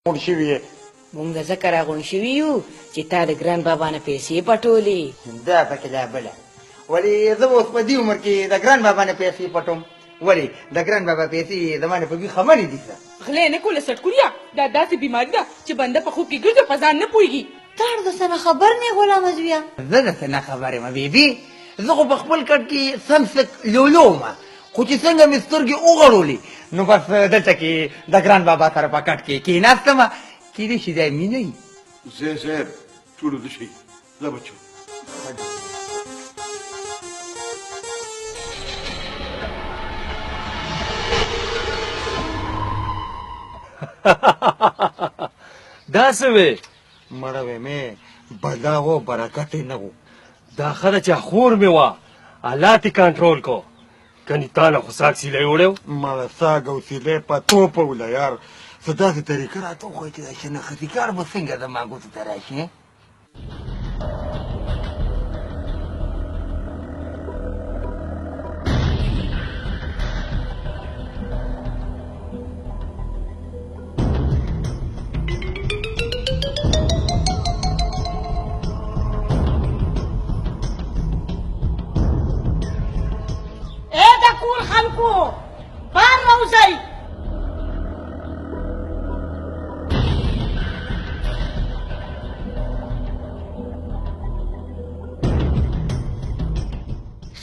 غونډ شوي یې مونږ ځکه راغونډ شوي یو چې تا د ګران بابا نه پیسې پټولې دا پکې لا بله ولې زه به اوس په دې عمر کې د ګران بابا نه پیسې پټوم ولې د ګران بابا پیسې زما نه په بیخه مړې دي څه غلی نه کوله سټکوریا دا داسې بیماري ده چې بنده په خوب کې ګرځي په ځان نه پوهېږي تا د څه نه خبر نه غلامه زویه زه د څه نه خبر یم بیبي زه خو په خپل کټ کې سمسک لولو ومه خو چې څنګه مې سترګې وغړولې نو بس دلته کې د ګران بابا سره په کټ کې کېناستمه کېدای شي دا مینه وي زه صاحب ټول ویده شئ ځه بچو دا څه وې مړه وې مې بلا و برکت یې نه و دا ښه ده چې خور مې وه الله تې کنټرول کو کنې تا نه خو ساک سیلی وړی و مړه ساګ او سیلی په توپه وله یار څه داسې طریقه راته وښویه چې دا شنختي کار به څنګه زما ګوتو ته راشي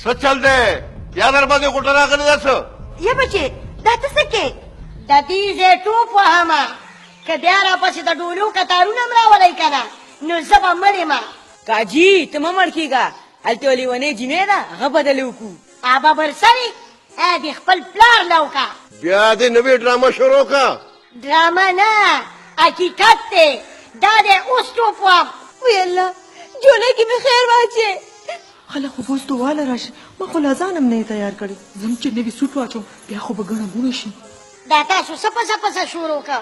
څه چل دی یا در باندې غوټه راغلې ده څه یا بچې دا ته څه کې د دې ځای ټوپ وهمه که بیا راپسې د ډولو کتارونه م راولی که نه نو زه به مړ یم کاجي ته مه مړ کېږه هلته لیونۍ جمعې ده هغه بدلې وکړو ابا برسرې دې خپل پلار لوکه بیا دې نوې ډرامه شروع که ډرامه نه حقیقت دی دا دی اوس ټوپ وهم وی الله جونې کې مې خیر واچې خلک خو اوس دواله راشي ما خو لا ځان هم نه تیار کړی زم چې نوي سوټ واچوم بیا خو به ګڼه ګوڼه شي دا تاسو څه پسه پسه شروع که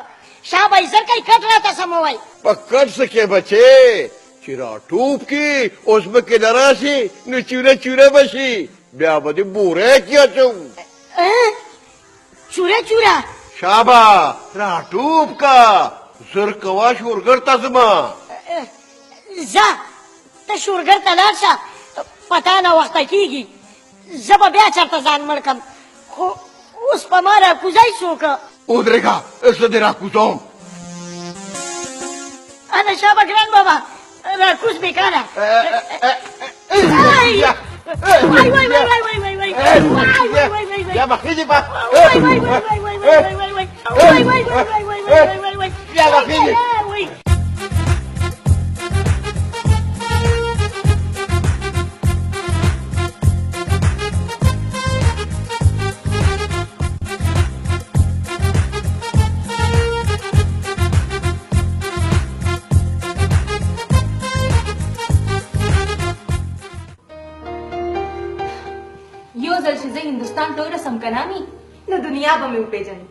شابه یې زر کوي کټ راته سموئ په کټ څه کې بچې چې را ټوپ کې اوس به کې نه راشي نو چوره چوره به شي بیا به دې بوری کې اچوم چوره چوره شابه را ټوپ کا زر کوه شورګر ته ځمه زه ته شورګر ته لاړ شه پتا نه وخته کېږي زه به بیا چېرته ځان مړ کړم خو اوس په ما راکوزی څوک ودرېږه زه دې راکوزوم انا شابه ګران بابا راکوز بېکاره وای وای وای وای وای وای وای بیا به خېږي به وای وای وای وای وای وای وای وای وای وای وای وای بیا به خېږي هندوستان ټول رسم کلامي نو دنیا به مې وپېژني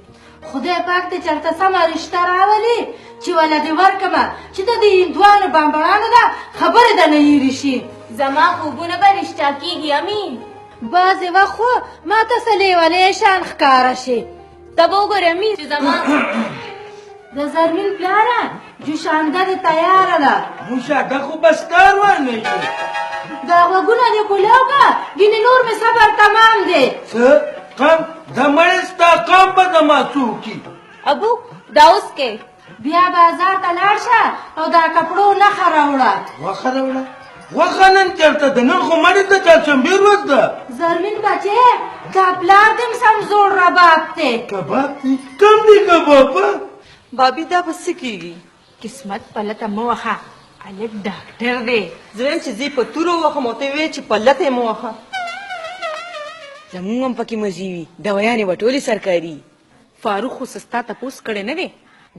خدای پاک ته چېرته سمه رشته راولي چې وله دې ورکړمه چې د دې هندوانو بامبړانو ده خبرې د نه هېرې شي زما خوبونه به رښتیا کېږي امي بعضې وخت خو ما ته څه لیونی شان ښکاره شي ته به وګورې امي چې زما د زرمین پلاره جوشانده دې تیاره ده موشاکه خو بس کار ورنه دا غوږونه دې کولاو که ګینې نور مې صبر تمام دی څه قم د مړې ستا قم به زما څوکي ابو دا اوس کې بیا بازار ته لاړ شه او دا کپړو نښه راوړه وښه راوړه وښه نن چېرته ده نن خو مړې ته چهارشنبې ورځ ده زرمین بچې دا پلار دې م سم زوړ رباب دی کباب دی کم دی کبابه بابي دا به څه کېږي قسمت پلته مه وهه هلک ډاکټر دی زه وایم چې زه په تورو وخم او ته ویې چې په لته یې مه وهه زمونږ هم پکې مزي وي دوایانې به ټولې سرکاري فاروق خو سستا تپوس کړی نه دی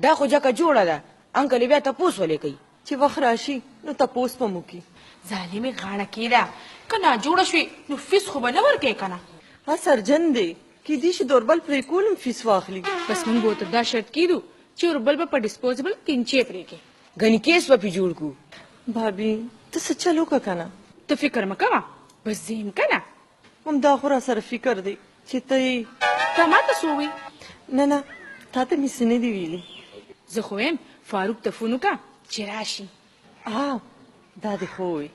دا خو جکه جوړه ده انکل بیا تپوس ولې کوي چې وخت راشي نو تپوس به مو کي ظالمې غاړه کېده که ناجوړه شوې نو فیس خو به نه ورکوې که نه سرجن دی کیدای شي د اوربل پرې کول هم فیس واخلي بس موږ به ورته دا شرط کېدو چې اوربل به په ډسپوزبل کینچې پرېږدي ګنې کیس به پې جوړ کړو بابي ته څه چل وکړه که نه ته فکر مه کوه بس زه یم که نه همدا خو را سره فکر دی چې ته ته ما ته څه ووایي نه نه تا ته مې څه نه دي ویلي زه خو یم فاروق ته فون وکړه چې راشي. دا دې خو وي.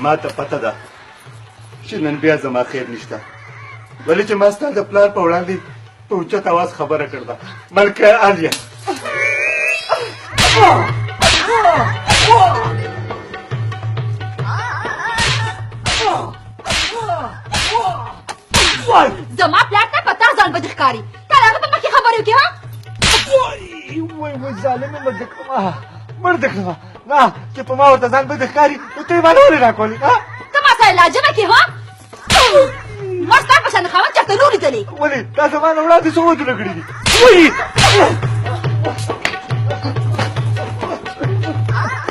ما ته پته ده چې نن بیا زما خیر نشته، ولې چې ما ستا د پلار په وړاندې په اوچت اواز خبره کړده. ملکه عالیه زما پلار ته په تا ځان بد ښکاري، تا د هغه په مخکې خبرې وکړې ها؟ وای ظالمه مړ دې کړمه مړ دې کړمه. نه چې په ما ورته ځان بد ښکاري نو ته یې باندې ولې راکولې؟ ته ما سره لانجه نه کړې ها؟ ما ستا په شان خاوند چېرته نه لیدلې. ولې تا زما نه وړاندې څه ودونه کړي دي؟ وایي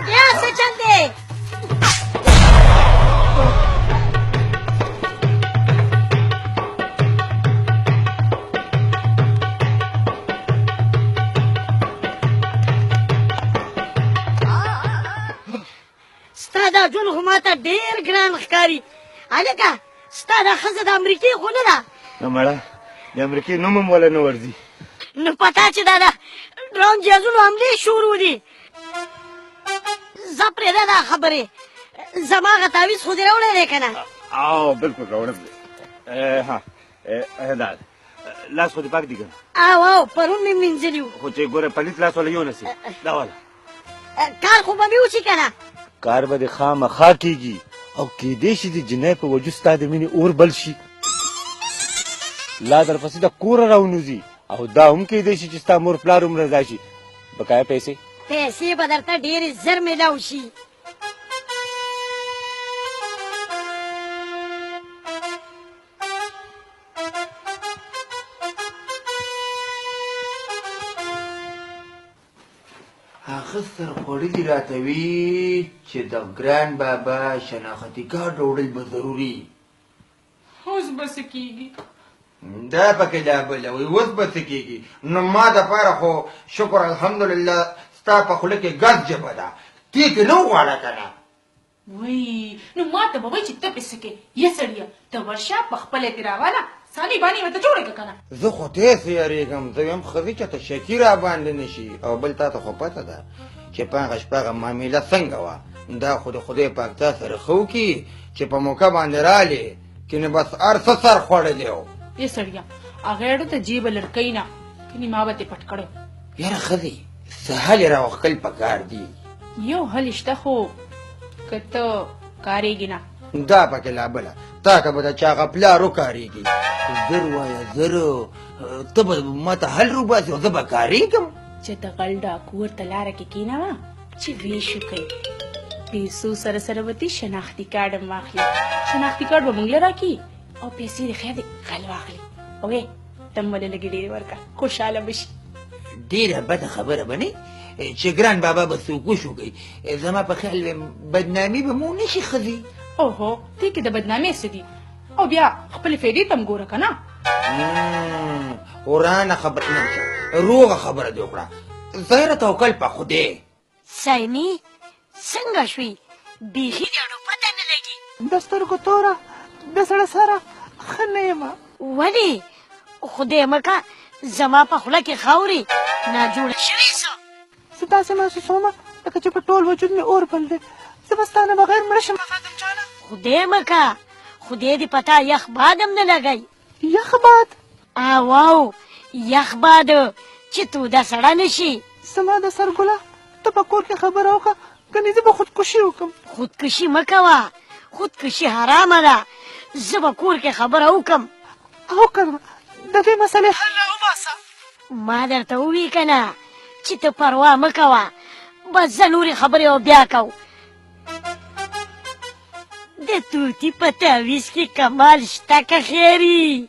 بیا څه چل دی؟ ستا دا ژوند خو ماته ډېر ګران ښکاري. هلکه ستا دا ښځه د امریکې خو نه ده؟ نه مړه د امریکې نوم هم ولا نه ورځي. نو پتا چې دا د ډرون جهازونو حملې شروع دي. زه پرېږده دا خبرې، زما هغه تعویض خو دې راوړی دی که نه؟ او بلکل راوړم دی. ها دا لاس خو دې پاک دي که نه؟ او پرون مې مینځلي وو. خو چې ګوره پلیت لاس والا یو نسي دا والا کار خو به مې وشي که نه؟ کار به دې خامخا کېږي او کېدی شي د جنۍ په وجود ستا د مینې اور بل شي، لا درپسې د کوره راونوځي او دا هم کېدی شي چې ستا مور پلار هم رضا شي. بقایا پیسې پیسې به درته ډېرې زر میلاو شي. هغه سرخوړلي راته وي چې د ګران بابا شناختي کارت راوړل به ضروري. اوس به څه کېږي؟ دا پکې لا بله وایي اوس به څه کېږي. نو ما دپاره خو شکر الحمدلله ستا په خوله کې ګز ژبه ده، ټیک نه وغواړه که نه. وای نو ما ته به وایي چې ته پې څه کوې؟ یا سړیه ته ورشه په خپله دې راواله سالي بانې ورته جوړه کړه که نه؟ زه خو تېسې یارېږم، زه وایم ښځې چې ته شکي را باندې نه شي. او بل تا ته خو پته ده چې په هغه شپه هغه معامله څنګه وه. دا خو د خدای پاک تا سره ښه وکړي چې په موقع باندې رالې، کنې بس هر څه سر خوړلی و. یا سړیه هغه اړو ته جیبه لړکۍ نه کنې ما به دې پټ کړی. یاره ښځې څه حل یې راوښکل پکار دي. یو حل شته خو که ته کارېږي نه. دا پکې لا بله تا ته به د چا هغه پلار وکارېږي. زر وایه زر ته به ما ته حل روباسې او زه به کارېږم. چې د غل ډاکو ورته لاره کې کېنوه چې ویش وکړي، پیسو سره سره به دې شناختي کارډ هم واخلي، شناختي کارډ به موږ له راکړي او پیسې دې خیر دې غل واخلي او ته هم ولې لږې ډېرې ورکړه، خوشحاله به شي. ډېره بده خبره به نه چې ګران بابا به څوک وشوګي. زما په خیال بدنامي به مو نه شي ښځې. اوهو دې کې د بدنامۍ څه دي؟ او بیا خپلې فایدې ته هم ګوره که نه. ورانه خبره نه شه، روغه خبره دې وکړه. ظاهره توکل په خدای. سیمي څنګه شوې؟ بیخي دې اړو پته نه لګي. د سترګو توره د سړه سره ښه نه یم. ولې؟ خدای مکه زما په خوله کې خاورې ناجوړه شوې څه؟ زه داسې محسوسومه لکه چې په ټول وجود مې اور بل دی. زه به ستا نه بغیر مړه شم فاطم جانه. خدای مکه خدای دې پتا یخ باد هم نه لګی. یخ باد؟ او یخ باد چې توده سړه نه شي. زما د سر ګله ته په کور کې خبره وکړه کنې زه به خودکشي وکړم. خودکشي مه کوه، خودکشي حرامه ده. زه به کور کې خبره وکړم او کنه د دې مسئلې حل راوباسه. ما درته ووي که نه چې ته پروا مه کوه، بس زه نورې خبرې او بیا کو. د توتي په تعویض کې کمال شته که خیري؟